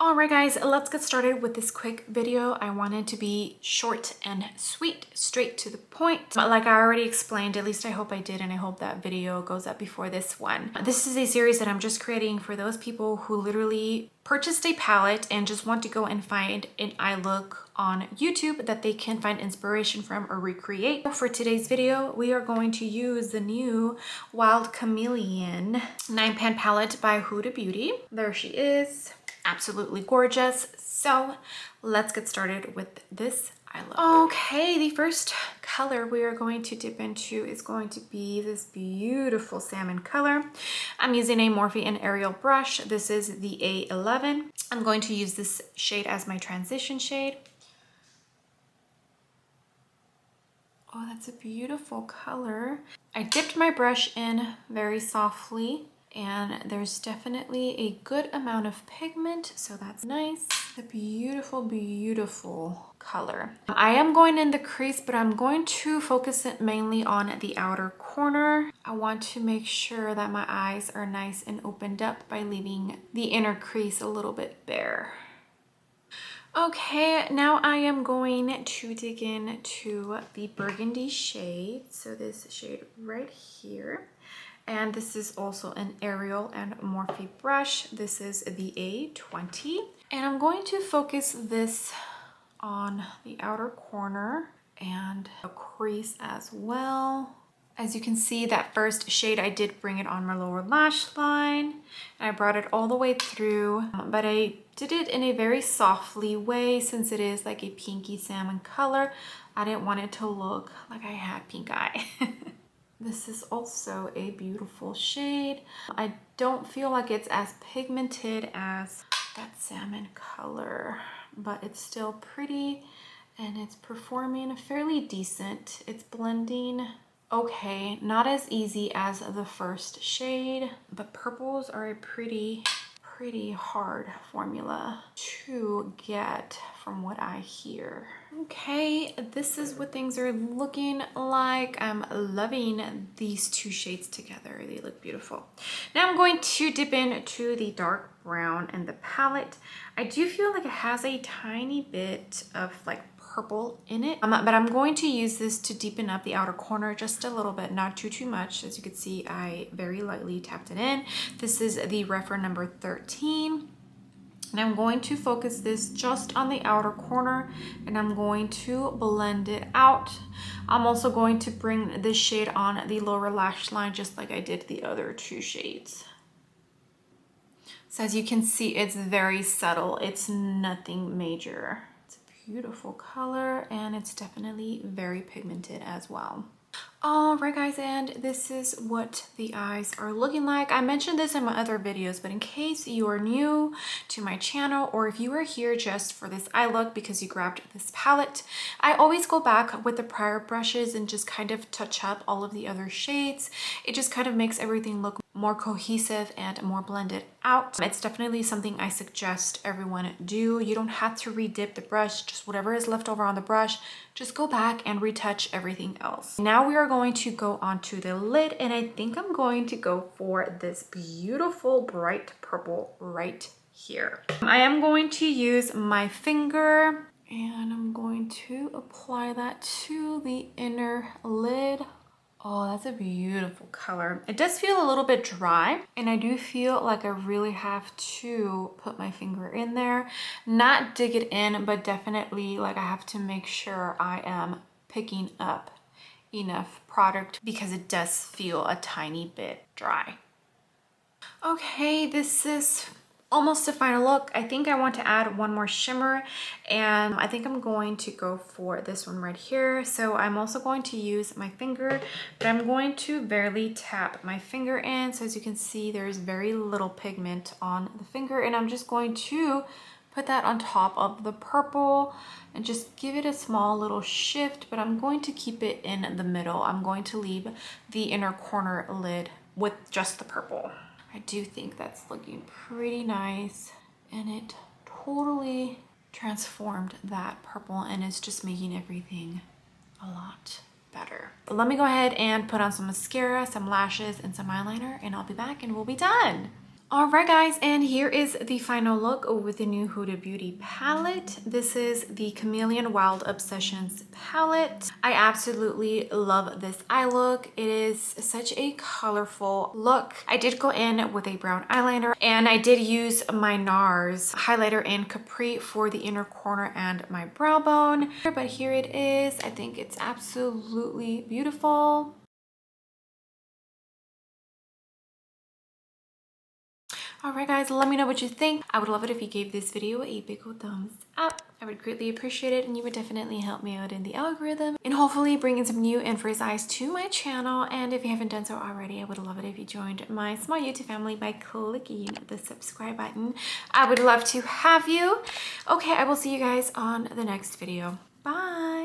Alright guys, let's get started with this quick video. I wanted to be short and sweet, straight to the point. But like I already explained, at least I hope I did, and I hope that video goes up before this one. This is a series that I'm just creating for those people who literally purchased a palette and just want to go and find an eye look on YouTube that they can find inspiration from or recreate. For today's video, we are going to use the new Wild Chameleon 9-pan palette by Huda Beauty. There she is. Absolutely gorgeous. So let's get started with this eye look. Okay, the first color we are going to dip into is going to be this beautiful salmon color. I'm using a Morphe and Ariel brush. This is the A11. I'm going to use this shade as my transition shade. Oh, that's a beautiful color. I dipped my brush in very softly, and there's definitely a good amount of pigment, so that's nice. A beautiful, beautiful color. I am going in the crease, but I'm going to focus it mainly on the outer corner. I want to make sure that my eyes are nice and opened up by leaving the inner crease a little bit bare. Okay, now I am going to dig into the Burgundy shade. So this shade right here. And this is also an Ariel and Morphe brush. This is the A20. And I'm going to focus this on the outer corner and a crease as well. As you can see, that first shade, I did bring it on my lower lash line. And I brought it all the way through, but I did it in a very softly way since it is like a pinky salmon color. I didn't want it to look like I had pink eye. This is also a beautiful shade. I don't feel like it's as pigmented as that salmon color, but it's still pretty and it's performing fairly decent. It's blending okay, not as easy as the first shade, but purples are a pretty hard formula to get from what I hear. Okay, this is what things are looking like. I'm loving these two shades together. They look beautiful. Now I'm going to dip into the dark brown in the palette. I do feel like it has a tiny bit of like purple in it, but I'm going to use this to deepen up the outer corner just a little bit, not too much. As you can see, I very lightly tapped it in. This is the Refer number 13. And I'm going to focus this just on the outer corner and I'm going to blend it out. I'm also going to bring this shade on the lower lash line just like I did the other two shades. So as you can see, it's very subtle. It's nothing major. It's a beautiful color and it's definitely very pigmented as well. Alright guys, and this is what the eyes are looking like. I mentioned this in my other videos, but in case you are new to my channel or if you are here just for this eye look because you grabbed this palette, I always go back with the prior brushes and just kind of touch up all of the other shades. It just kind of makes everything look more cohesive and more blended out. It's definitely something I suggest everyone do. You don't have to re-dip the brush, just whatever is left over on the brush, just go back and retouch everything else. Now we are going to go onto the lid, and I think I'm going to go for this beautiful bright purple right here. I am going to use my finger and I'm going to apply that to the inner lid. Oh, that's a beautiful color. It does feel a little bit dry, and I do feel like I really have to put my finger in there. Not dig it in, but definitely like I have to make sure I am picking up enough product because it does feel a tiny bit dry. Okay, this is almost a final look. I think I want to add one more shimmer, and I think I'm going to go for this one right here. So I'm also going to use my finger, but I'm going to barely tap my finger in. So as you can see, there's very little pigment on the finger, and I'm just going to put that on top of the purple and just give it a small little shift, but I'm going to keep it in the middle. I'm going to leave the inner corner lid with just the purple. I do think that's looking pretty nice, and it totally transformed that purple and it's just making everything a lot better. But let me go ahead and put on some mascara, some lashes, and some eyeliner, and I'll be back and we'll be done. Alright guys, and here is the final look with the new Huda Beauty palette. This is the Chameleon Wild Obsessions palette. I absolutely love this eye look. It is such a colorful look. I did go in with a brown eyeliner and I did use my NARS highlighter in Capri for the inner corner and my brow bone. But here it is. I think it's absolutely beautiful. Alright guys, let me know what you think. I would love it if you gave this video a big old thumbs up. I would greatly appreciate it, and you would definitely help me out in the algorithm and hopefully bring in some new and fresh eyes to my channel. And if you haven't done so already, I would love it if you joined my small YouTube family by clicking the subscribe button. I would love to have you. Okay, I will see you guys on the next video. Bye!